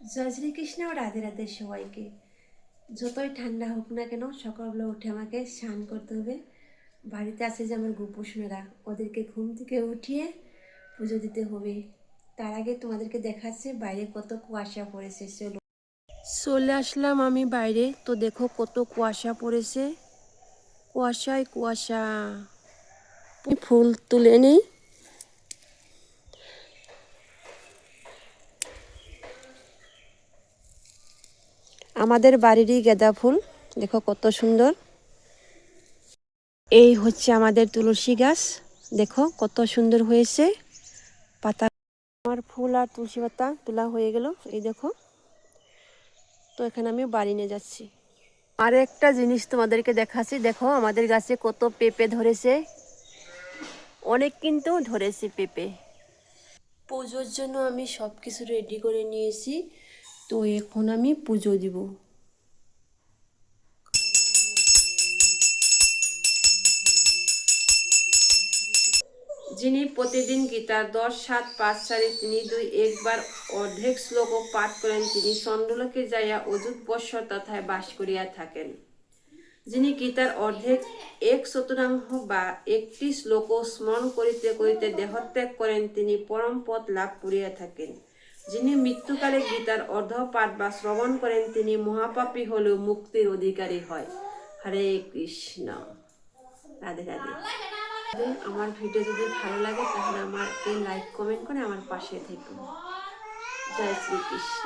জয় শ্রীকৃষ্ণ, রাধে রাধে সবাইকে। যতই ঠান্ডা হোক না কেন সকালবেলা উঠে আমাকে স্নান করতে হবে। বাড়িতে আছে যে আমার গোপুসোনারা, ওদেরকে ঘুম থেকে উঠিয়ে পুজো দিতে হবে। তার আগে তোমাদেরকে দেখাচ্ছে বাইরে কত কুয়াশা পড়েছে। চলে আসলাম আমি বাইরে, তো দেখো কত কুয়াশা পড়েছে, কুয়াশায় কুয়াশা। ফুল তুলে নেই। আমাদের বাড়িরই গাঁদা ফুল, দেখো কত সুন্দর। এই হচ্ছে আমাদের তুলসী গাছ, দেখো কত সুন্দর হয়েছে পাতা। আমার ফুল আর তুলসী পাতা তোলা হয়ে গেল, এই দেখো। তো এখানে আমি বাড়ি নিয়ে যাচ্ছি। আর একটা জিনিস তোমাদেরকে দেখাচ্ছি, দেখো আমাদের গাছে কত পেঁপে ধরেছে, অনেক কিন্তু ধরেছে পেঁপে। পুজোর জন্য আমি সব কিছু রেডি করে নিয়েছি, তো এখন আমি পুজো দিব। যিনি প্রতিদিন গীতার 10-7-5-4 3-2-1 অর্ধেক শ্লোক পাঠ করেন, তিনি চন্দ্রলোকে যাইয়া অযুত বৎসর তথায় বাস করিয়া থাকেন। যিনি গীতার অর্ধেক 1/4 বা 1টি শ্লোক স্মরণ করিতে করিতে দেহত্যাগ করেন, তিনি পরম পদ লাভ করিয়া থাকেন। যিনি মৃত্যুকালে গীতার অর্ধ পাঠ বা শ্রবণ করেন, তিনি মহাপাপী হলেও মুক্তির অধিকারী হয়। হরে কৃষ্ণ, রাধে রাধে। আমার ভিডিও যদি ভালো লাগে তাহলে আমাকে লাইক কমেন্ট করে আমার পাশে থেকো। জয় শ্রীকৃষ্ণ।